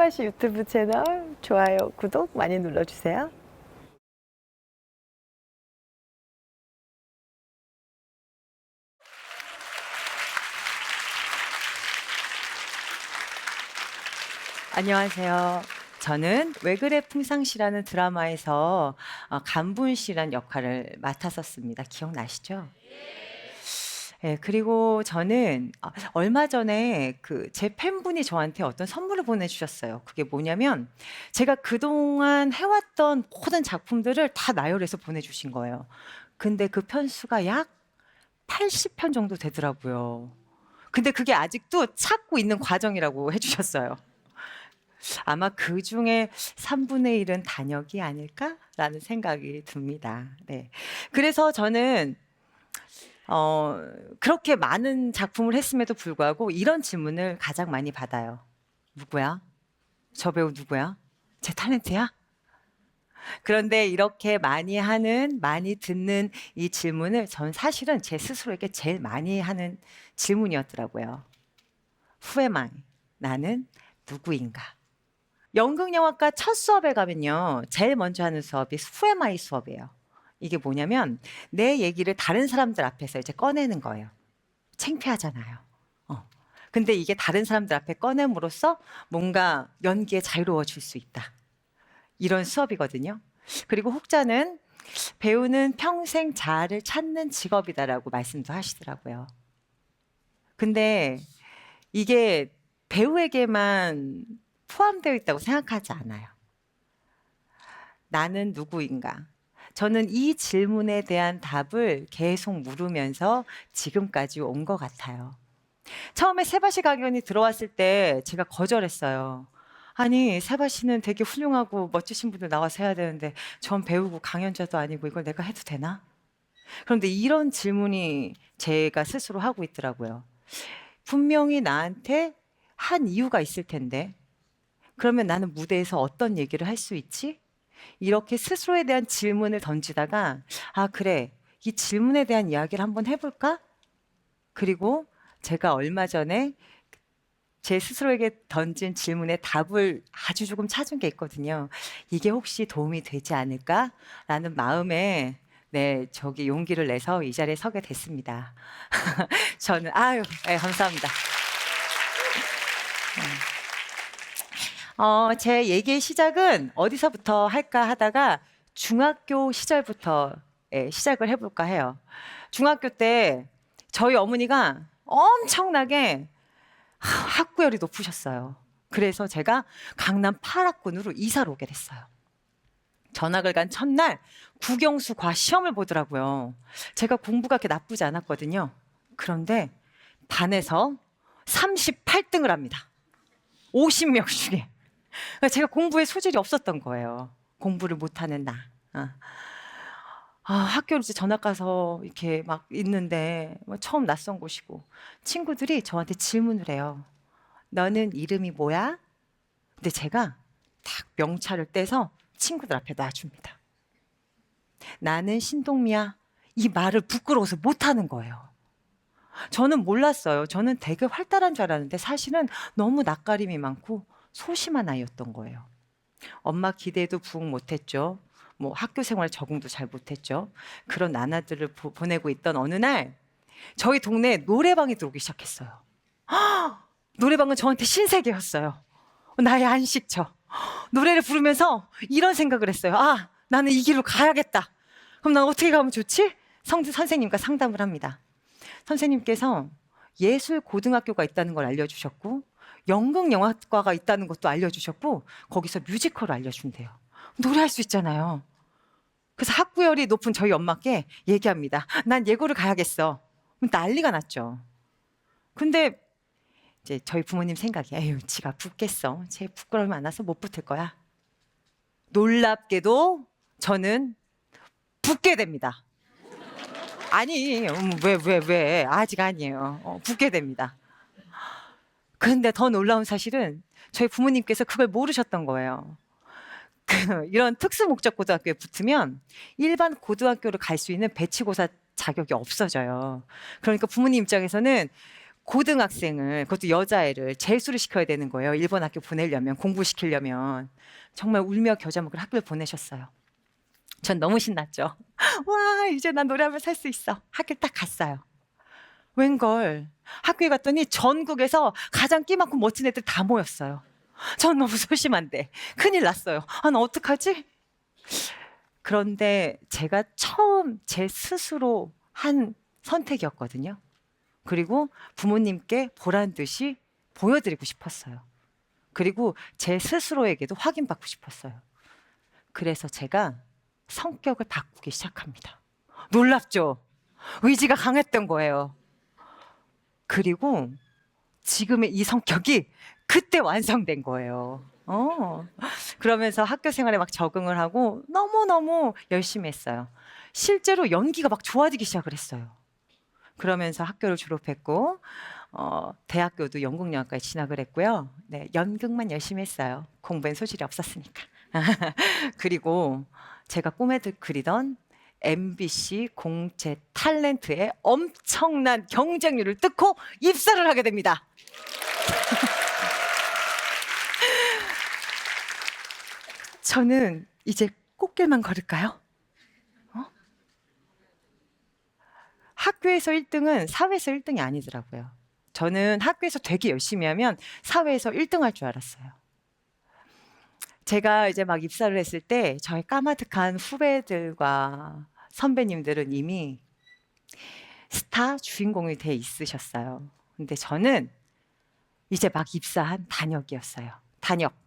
세바시 유튜브 채널 좋아요, 구독 많이 눌러주세요. 안녕하세요. 저는 왜 그래 풍상시라는 드라마에서 간분 씨란 역할을 맡았었습니다. 기억나시죠? 예, 그리고 저는 얼마 전에 제 팬분이 저한테 어떤 선물을 보내주셨어요. 그게 뭐냐면 제가 그동안 해왔던 모든 작품들을 다 나열해서 보내주신 거예요. 근데 그 편수가 약 80편 정도 되더라고요. 근데 그게 아직도 찾고 있는 과정이라고 해주셨어요. 아마 그 중에 3분의 1은 단역이 아닐까라는 생각이 듭니다. 네. 그래서 저는 그렇게 많은 작품을 했음에도 불구하고 이런 질문을 가장 많이 받아요. 누구야? 저 배우 누구야? 제 탤런트야? 그런데 이렇게 많이 하는, 많이 듣는 이 질문을 전 사실은 제 스스로에게 제일 많이 하는 질문이었더라고요. Who am I? 나는 누구인가? 연극영화과 첫 수업에 가면요, 제일 먼저 하는 수업이 Who am I 수업이에요. 이게 뭐냐면 내 얘기를 다른 사람들 앞에서 이제 꺼내는 거예요. 창피하잖아요. 근데 이게 다른 사람들 앞에 꺼냄으로써 뭔가 연기에 자유로워질 수 있다. 이런 수업이거든요. 그리고 혹자는 배우는 평생 자아를 찾는 직업이다라고 말씀도 하시더라고요. 근데 이게 배우에게만 포함되어 있다고 생각하지 않아요. 나는 누구인가? 저는 이 질문에 대한 답을 계속 물으면서 지금까지 온 것 같아요. 처음에 세바시 강연이 들어왔을 때 제가 거절했어요. 아니, 세바시는 되게 훌륭하고 멋지신 분들 나와서 해야 되는데 전 배우고 강연자도 아니고 이걸 내가 해도 되나? 그런데 이런 질문이 제가 스스로 하고 있더라고요. 분명히 나한테 한 이유가 있을 텐데 그러면 나는 무대에서 어떤 얘기를 할 수 있지? 이렇게 스스로에 대한 질문을 던지다가 그래, 이 질문에 대한 이야기를 한번 해볼까? 그리고 제가 얼마 전에 제 스스로에게 던진 질문에 답을 아주 조금 찾은 게 있거든요. 이게 혹시 도움이 되지 않을까라는 마음에 저기 용기를 내서 이 자리에 서게 됐습니다. 저는 네, 감사합니다. 제 얘기의 시작은 어디서부터 할까 하다가 중학교 시절부터 시작을 해볼까 해요. 중학교 때 저희 어머니가 엄청나게 학구열이 높으셨어요. 그래서 제가 강남 8학군으로 이사를 오게 됐어요. 전학을 간 첫날 국영수 과 시험을 보더라고요. 제가 공부가 그렇게 나쁘지 않았거든요. 그런데 반에서 38등을 합니다. 50명 중에. 그러니까 제가 공부에 소질이 없었던 거예요. 공부를 못하는 나. 학교를 이제 전학 가서 이렇게 막 있는데 처음 낯선 곳이고 친구들이 저한테 질문을 해요. 너는 이름이 뭐야? 근데 제가 딱 명찰을 떼서 친구들 앞에 놔줍니다. 나는 신동미야. 이 말을 부끄러워서 못하는 거예요. 저는 몰랐어요. 저는 되게 활달한 줄 알았는데 사실은 너무 낯가림이 많고 소심한 아이였던 거예요. 엄마 기대도 부응 못했죠. 뭐 학교 생활 적응도 잘 못했죠. 그런 나날들을 보내고 있던 어느 날 저희 동네에 노래방이 들어오기 시작했어요. 노래방은 저한테 신세계였어요. 나의 안식처. 노래를 부르면서 이런 생각을 했어요. 나는 이 길로 가야겠다. 그럼 난 어떻게 가면 좋지? 선생님과 상담을 합니다. 선생님께서 예술고등학교가 있다는 걸 알려주셨고 연극영화과가 있다는 것도 알려주셨고 거기서 뮤지컬을 알려준대요. 노래할 수 있잖아요. 그래서 학구열이 높은 저희 엄마께 얘기합니다. 난 예고를 가야겠어. 난리가 났죠. 근데 이제 저희 부모님 생각이 에휴 지가 붙겠어. 쟤 부끄러움이 많아서 못 붙을 거야. 놀랍게도 저는 붙게 됩니다. 아니 왜 아직 아니에요. 붙게 됩니다. 그런데 더 놀라운 사실은 저희 부모님께서 그걸 모르셨던 거예요. 이런 특수 목적 고등학교에 붙으면 일반 고등학교를 갈 수 있는 배치고사 자격이 없어져요. 그러니까 부모님 입장에서는 고등학생을, 그것도 여자애를 재수를 시켜야 되는 거예요. 일본 학교 보내려면, 공부시키려면. 정말 울며 겨자 먹을 학교를 보내셨어요. 전 너무 신났죠. 와, 이제 난 노래하면 살 수 있어. 학교 딱 갔어요. 웬걸, 학교에 갔더니 전국에서 가장 끼 많고 멋진 애들 다 모였어요. 전 너무 소심한데 큰일 났어요. 아, 나 어떡하지? 그런데 제가 처음 제 스스로 한 선택이었거든요. 그리고 부모님께 보란 듯이 보여드리고 싶었어요. 그리고 제 스스로에게도 확인받고 싶었어요. 그래서 제가 성격을 바꾸기 시작합니다. 놀랍죠? 의지가 강했던 거예요. 그리고 지금의 이 성격이 그때 완성된 거예요. 그러면서 학교 생활에 막 적응을 하고 너무너무 열심히 했어요. 실제로 연기가 막 좋아지기 시작을 했어요. 그러면서 학교를 졸업했고 대학교도 연극영화과에 진학을 했고요. 네, 연극만 열심히 했어요. 공부엔 소질이 없었으니까. 그리고 제가 꿈에 그리던 MBC 공채 탤런트의 엄청난 경쟁률을 뚫고 입사를 하게 됩니다. 저는 이제 꽃길만 걸을까요? 학교에서 1등은 사회에서 1등이 아니더라고요. 저는 학교에서 되게 열심히 하면 사회에서 1등 할 줄 알았어요. 제가 이제 막 입사를 했을 때 저희 까마득한 후배들과 선배님들은 이미 스타 주인공이 돼 있으셨어요. 근데 저는 이제 막 입사한 단역이었어요. 단역.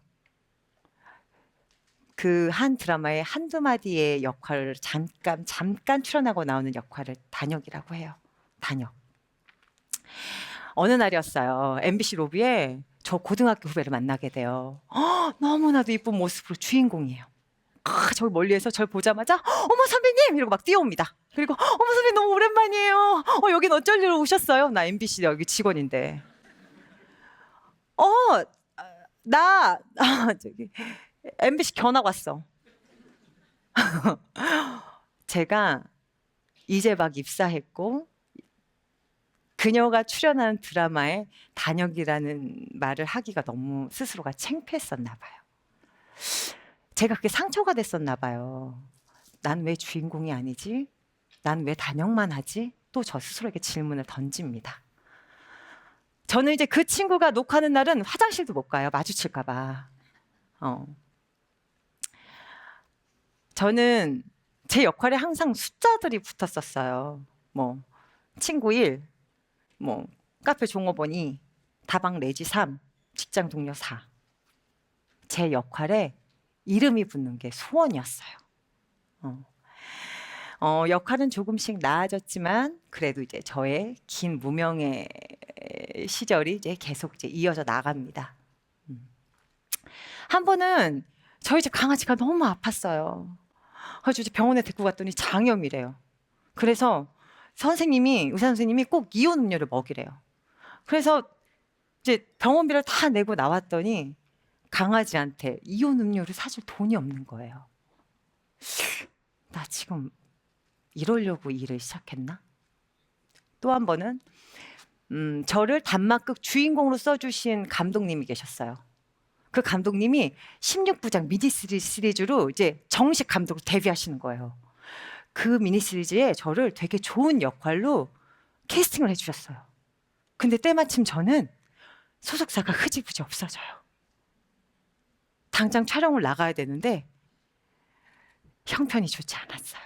그 한 드라마의 한두 마디의 역할을 잠깐 출연하고 나오는 역할을 단역이라고 해요. 단역. 어느 날이었어요. MBC 로비에 저 고등학교 후배를 만나게 돼요. 너무나도 이쁜 모습으로 주인공이에요. 저기 멀리에서 저를 보자마자 어머 선배님! 이러고 막 뛰어옵니다. 그리고 어머 선배님 너무 오랜만이에요. 여긴 어쩔 일로 오셨어요? 나 MBC 여기 직원인데. 나 저기 MBC 견학 왔어. 제가 이제 막 입사했고 그녀가 출연하는 드라마에 단역이라는 말을 하기가 너무 스스로가 창피했었나 봐요. 제가 그게 상처가 됐었나 봐요. 난 왜 주인공이 아니지? 난 왜 단역만 하지? 또 저 스스로에게 질문을 던집니다. 저는 이제 그 친구가 녹화하는 날은 화장실도 못 가요. 마주칠까 봐. 저는 제 역할에 항상 숫자들이 붙었었어요. 뭐 친구 1, 뭐 카페 종업원 2, 다방 레지 3, 직장 동료 4. 제 역할에 이름이 붙는 게 소원이었어요. 역할은 조금씩 나아졌지만 그래도 이제 저의 긴 무명의 시절이 이제 계속 이제 이어져 나갑니다. 한 번은 저희 집 강아지가 너무 아팠어요. 그래서 이제 병원에 데리고 갔더니 장염이래요. 그래서 의사 선생님이 꼭 이온 음료를 먹이래요. 그래서 이제 병원비를 다 내고 나왔더니 강아지한테 이온 음료를 사줄 돈이 없는 거예요. 나 지금 이러려고 일을 시작했나? 또 한 번은 저를 단막극 주인공으로 써주신 감독님이 계셨어요. 그 감독님이 16부작 미니 시리즈로 이제 정식 감독으로 데뷔하시는 거예요. 그 미니 시리즈에 저를 되게 좋은 역할로 캐스팅을 해주셨어요. 근데 때마침 저는 소속사가 흐지부지 없어져요. 당장 촬영을 나가야 되는데 형편이 좋지 않았어요.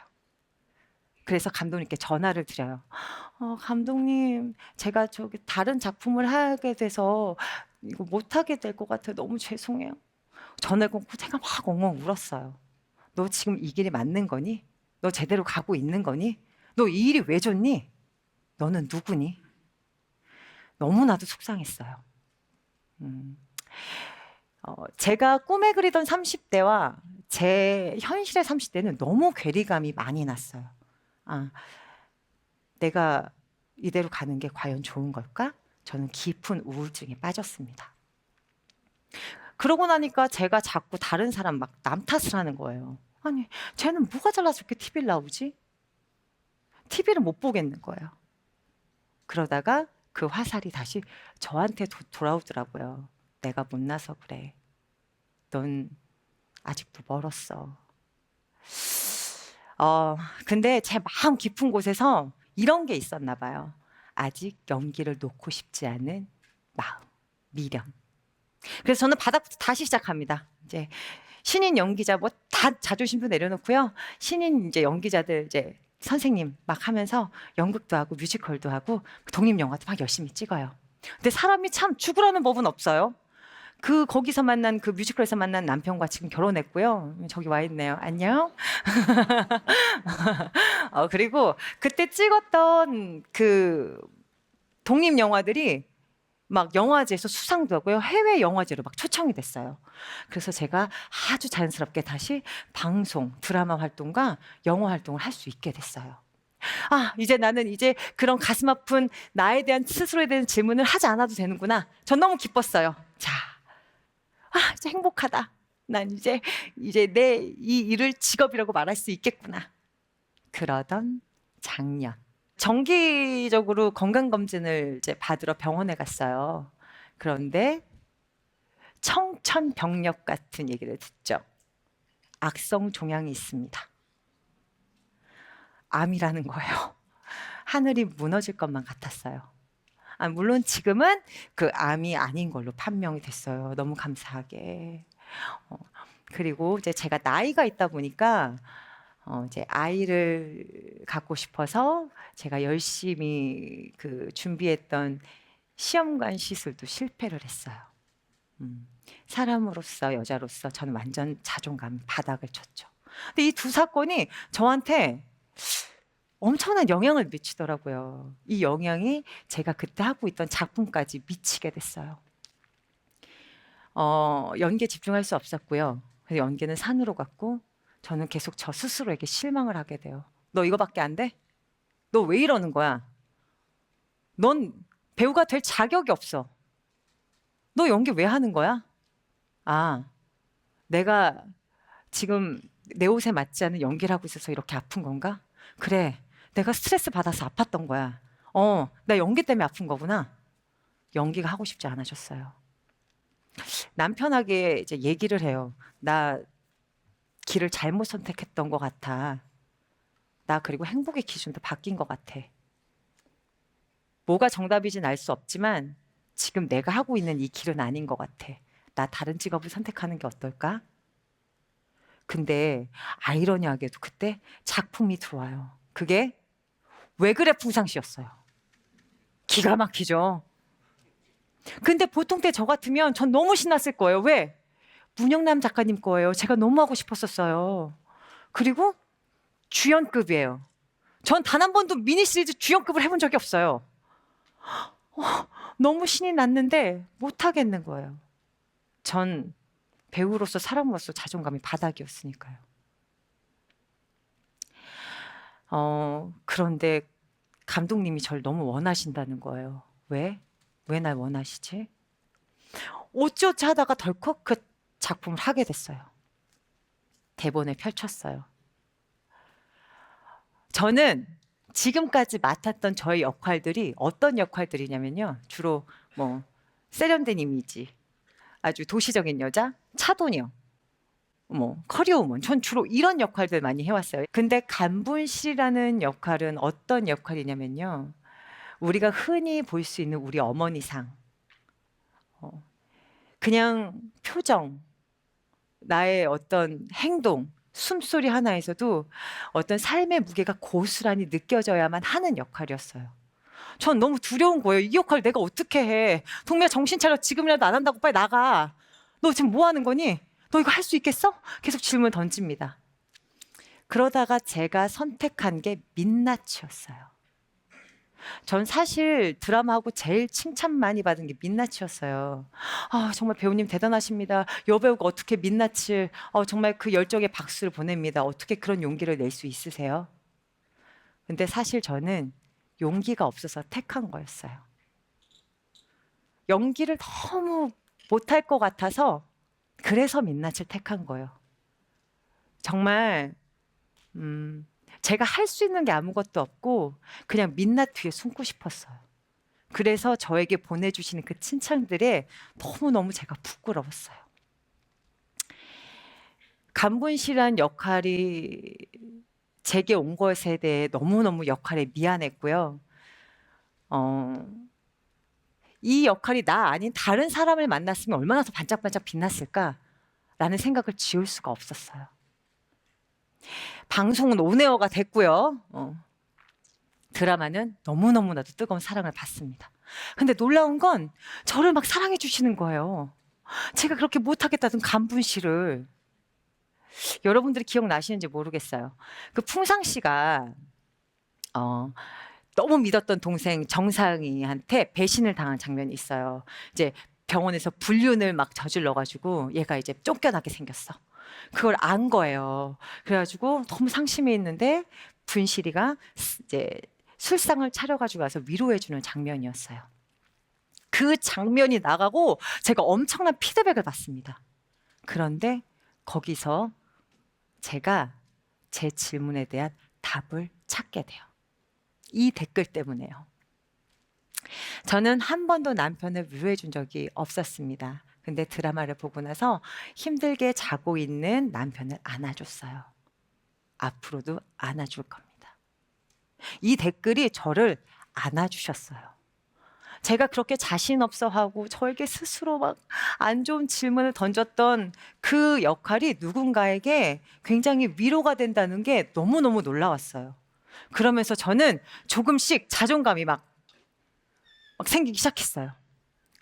그래서 감독님께 전화를 드려요. 감독님, 제가 저기 다른 작품을 하게 돼서 이거 못하게 될 것 같아요. 너무 죄송해요. 전화를 끊고 제가 막 엉엉 울었어요. 너 지금 이 길이 맞는 거니? 너 제대로 가고 있는 거니? 너 이 일이 왜 좋니? 너는 누구니? 너무나도 속상했어요. 제가 꿈에 그리던 30대와 제 현실의 30대는 너무 괴리감이 많이 났어요. 내가 이대로 가는 게 과연 좋은 걸까? 저는 깊은 우울증에 빠졌습니다. 그러고 나니까 제가 자꾸 다른 사람 막 남 탓을 하는 거예요. 아니, 쟤는 뭐가 잘나서 이렇게 TV를 나오지? TV를 못 보겠는 거예요. 그러다가 그 화살이 다시 저한테 돌아오더라고요. 내가 못나서 그래. 넌 아직도 멀었어. 근데 제 마음 깊은 곳에서 이런 게 있었나 봐요. 아직 연기를 놓고 싶지 않은 마음, 미련. 그래서 저는 바닥부터 다시 시작합니다. 이제 신인 연기자 뭐 다 자존심도 내려놓고요. 신인 이제 연기자들 이제 선생님 막 하면서 연극도 하고 뮤지컬도 하고 독립 영화도 막 열심히 찍어요. 근데 사람이 참 죽으라는 법은 없어요. 거기서 만난 그 뮤지컬에서 만난 남편과 지금 결혼했고요. 저기 와 있네요. 안녕. 그리고 그때 찍었던 그 독립 영화들이 막 영화제에서 수상도 하고요. 해외 영화제로 막 초청이 됐어요. 그래서 제가 아주 자연스럽게 다시 방송, 드라마 활동과 영화 활동을 할 수 있게 됐어요. 이제 나는 이제 그런 가슴 아픈 나에 대한 스스로에 대한 질문을 하지 않아도 되는구나. 전 너무 기뻤어요. 자, 이제 행복하다. 난 이제 내 이 일을 직업이라고 말할 수 있겠구나. 그러던 작년. 정기적으로 건강검진을 이제 받으러 병원에 갔어요. 그런데 청천벽력 같은 얘기를 듣죠. 악성 종양이 있습니다. 암이라는 거예요. 하늘이 무너질 것만 같았어요. 물론 지금은 그 암이 아닌 걸로 판명이 됐어요. 너무 감사하게. 그리고 이제 제가 나이가 있다 보니까 이제 아이를 갖고 싶어서 제가 열심히 그 준비했던 시험관 시술도 실패를 했어요. 사람으로서 여자로서 저는 완전 자존감 바닥을 쳤죠. 근데 이 두 사건이 저한테 엄청난 영향을 미치더라고요. 이 영향이 제가 그때 하고 있던 작품까지 미치게 됐어요. 연기에 집중할 수 없었고요. 그래서 연기는 산으로 갔고 저는 계속 저 스스로에게 실망을 하게 돼요. 너 이거밖에 안 돼? 너 왜 이러는 거야? 넌 배우가 될 자격이 없어. 너 연기 왜 하는 거야? 내가 지금 내 옷에 맞지 않는 연기를 하고 있어서 이렇게 아픈 건가? 그래, 내가 스트레스 받아서 아팠던 거야. 나 연기 때문에 아픈 거구나. 연기가 하고 싶지 않아졌어요. 남편에게 이제 얘기를 해요. 나 길을 잘못 선택했던 것 같아. 나 그리고 행복의 기준도 바뀐 것 같아. 뭐가 정답이진 알 수 없지만 지금 내가 하고 있는 이 길은 아닌 것 같아. 나 다른 직업을 선택하는 게 어떨까? 근데 아이러니하게도 그때 작품이 들어와요. 그게 왜 그래 풍상시였어요. 기가 막히죠. 근데 보통 때 저 같으면 전 너무 신났을 거예요. 왜? 문영남 작가님 거예요. 제가 너무 하고 싶었었어요. 그리고 주연급이에요. 전 단 한 번도 미니 시리즈 주연급을 해본 적이 없어요. 너무 신이 났는데 못하겠는 거예요. 전 배우로서 사람으로서 자존감이 바닥이었으니까요. 그런데 감독님이 저를 너무 원하신다는 거예요. 왜? 왜 날 원하시지? 어찌어찌 하다가 덜컥 그 작품을 하게 됐어요. 대본에 펼쳤어요. 저는 지금까지 맡았던 저의 역할들이 어떤 역할들이냐면요. 주로 뭐 세련된 이미지, 아주 도시적인 여자, 차도녀, 뭐 커리어우먼. 전 주로 이런 역할들 많이 해왔어요. 근데 간분실이라는 역할은 어떤 역할이냐면요. 우리가 흔히 볼 수 있는 우리 어머니상, 그냥 표정, 나의 어떤 행동, 숨소리 하나에서도 어떤 삶의 무게가 고스란히 느껴져야만 하는 역할이었어요. 전 너무 두려운 거예요. 이 역할 내가 어떻게 해? 동미야 정신 차려. 지금이라도 안 한다고 빨리 나가. 너 지금 뭐 하는 거니? 너 이거 할 수 있겠어? 계속 질문 던집니다. 그러다가 제가 선택한 게 민낯이었어요. 전 사실 드라마하고 제일 칭찬 많이 받은 게 민낯이었어요. 정말 배우님 대단하십니다. 여배우가 어떻게 민낯을, 정말 그 열정에 박수를 보냅니다. 어떻게 그런 용기를 낼 수 있으세요? 근데 사실 저는 용기가 없어서 택한 거였어요. 연기를 너무 못할 것 같아서 그래서 민낯을 택한 거예요. 정말 제가 할 수 있는 게 아무것도 없고 그냥 민낯 뒤에 숨고 싶었어요. 그래서 저에게 보내주시는 그 칭찬들에 너무너무 제가 부끄러웠어요. 간분시란 역할이 제게 온 것에 대해 너무너무 역할에 미안했고요. 이 역할이 나 아닌 다른 사람을 만났으면 얼마나 더 반짝반짝 빛났을까라는 생각을 지울 수가 없었어요. 방송은 온에어가 됐고요. 드라마는 너무너무나도 뜨거운 사랑을 받습니다. 근데 놀라운 건 저를 막 사랑해 주시는 거예요. 제가 그렇게 못하겠다던 간분시를. 여러분들이 기억나시는지 모르겠어요. 그 풍상 씨가 너무 믿었던 동생 정상이한테 배신을 당한 장면이 있어요. 이제 병원에서 불륜을 막 저질러가지고 얘가 이제 쫓겨나게 생겼어. 그걸 안 거예요. 그래가지고 너무 상심해 있는데 분실이가 이제 술상을 차려가지고 와서 위로해주는 장면이었어요. 그 장면이 나가고 제가 엄청난 피드백을 받습니다. 그런데 거기서 제가 제 질문에 대한 답을 찾게 돼요. 이 댓글 때문에요. 저는 한 번도 남편을 위로해 준 적이 없었습니다. 근데 드라마를 보고 나서 힘들게 자고 있는 남편을 안아줬어요. 앞으로도 안아줄 겁니다. 이 댓글이 저를 안아주셨어요. 제가 그렇게 자신 없어 하고 저에게 스스로 막 안 좋은 질문을 던졌던 그 역할이 누군가에게 굉장히 위로가 된다는 게 너무너무 놀라웠어요. 그러면서 저는 조금씩 자존감이 막 생기기 시작했어요.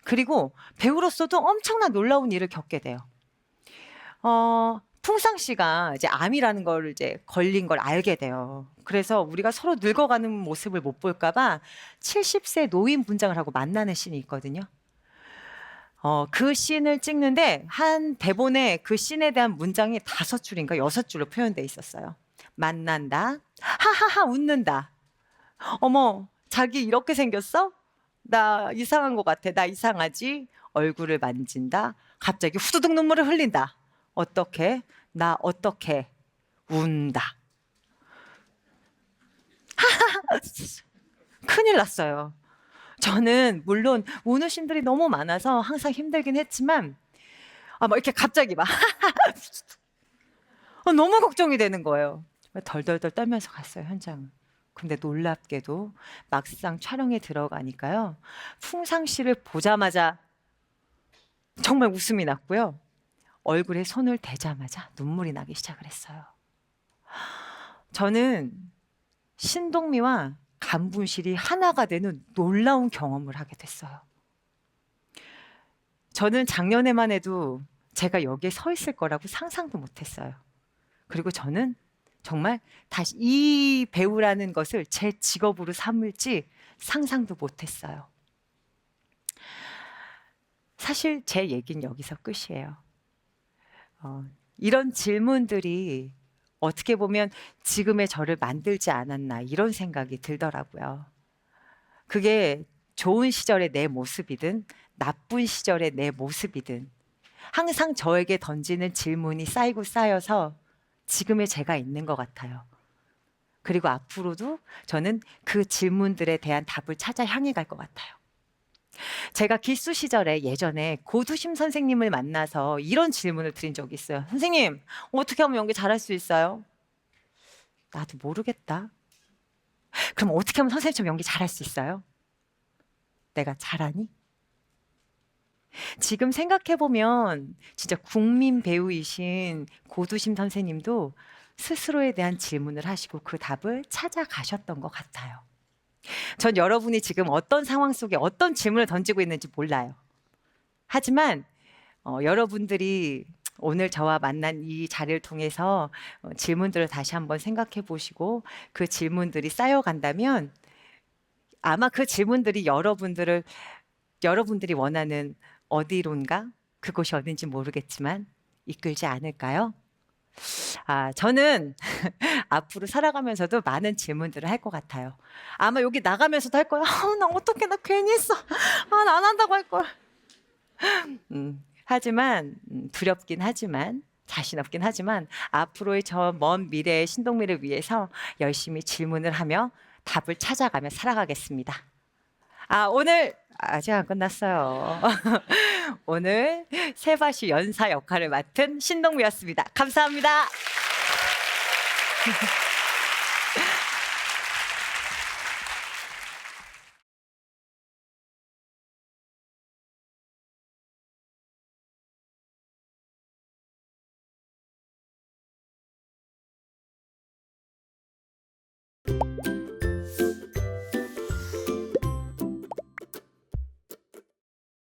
그리고 배우로서도 엄청난 놀라운 일을 겪게 돼요. 풍상 씨가 이제 암이라는 걸 이제 걸린 걸 알게 돼요. 그래서 우리가 서로 늙어가는 모습을 못 볼까봐 70세 노인 분장을 하고 만나는 씬이 있거든요. 그 씬을 찍는데 한 대본에 그 씬에 대한 문장이 5줄인가 6줄로 표현돼 있었어요. 만난다, 하하하 웃는다. 어머, 자기 이렇게 생겼어? 나 이상한 것 같아. 나 이상하지? 얼굴을 만진다. 갑자기 후두둑 눈물을 흘린다. 어떻게? 나 어떻게? 운다. 큰일 났어요. 저는 물론 우는 씬들이 너무 많아서 항상 힘들긴 했지만 막 이렇게 갑자기 막 너무 걱정이 되는 거예요. 덜덜덜 떨면서 갔어요, 현장을. 근데 놀랍게도 막상 촬영에 들어가니까요. 풍상 씨를 보자마자 정말 웃음이 났고요. 얼굴에 손을 대자마자 눈물이 나기 시작을 했어요. 저는 신동미와 간분실이 하나가 되는 놀라운 경험을 하게 됐어요. 저는 작년에만 해도 제가 여기에 서 있을 거라고 상상도 못했어요. 그리고 저는 정말 다시 이 배우라는 것을 제 직업으로 삼을지 상상도 못했어요. 사실 제 얘기는 여기서 끝이에요. 이런 질문들이 어떻게 보면 지금의 저를 만들지 않았나 이런 생각이 들더라고요. 그게 좋은 시절의 내 모습이든 나쁜 시절의 내 모습이든 항상 저에게 던지는 질문이 쌓이고 쌓여서 지금의 제가 있는 것 같아요. 그리고 앞으로도 저는 그 질문들에 대한 답을 찾아 향해 갈 것 같아요. 제가 기수 시절에 예전에 고두심 선생님을 만나서 이런 질문을 드린 적이 있어요. 선생님, 어떻게 하면 연기 잘할 수 있어요? 나도 모르겠다. 그럼 어떻게 하면 선생님처럼 연기 잘할 수 있어요? 내가 잘하니? 지금 생각해보면 진짜 국민 배우이신 고두심 선생님도 스스로에 대한 질문을 하시고 그 답을 찾아가셨던 것 같아요. 전 여러분이 지금 어떤 상황 속에 어떤 질문을 던지고 있는지 몰라요. 하지만 여러분들이 오늘 저와 만난 이 자리를 통해서 질문들을 다시 한번 생각해 보시고 그 질문들이 쌓여간다면 아마 그 질문들이 여러분들이 원하는 어디론가 그곳이 어딘지 모르겠지만 이끌지 않을까요? 저는 앞으로 살아가면서도 많은 질문들을 할 것 같아요. 아마 여기 나가면서도 할 거야. 나 어떡해, 나 괜히 했어. 나 안 한다고 할 걸. 하지만 두렵긴 하지만 자신 없긴 하지만 앞으로의 저 먼 미래의 신동미를 위해서 열심히 질문을 하며 답을 찾아가며 살아가겠습니다. 오늘 아직 안 끝났어요. 오늘 세바시 연사 역할을 맡은 신동미였습니다. 감사합니다.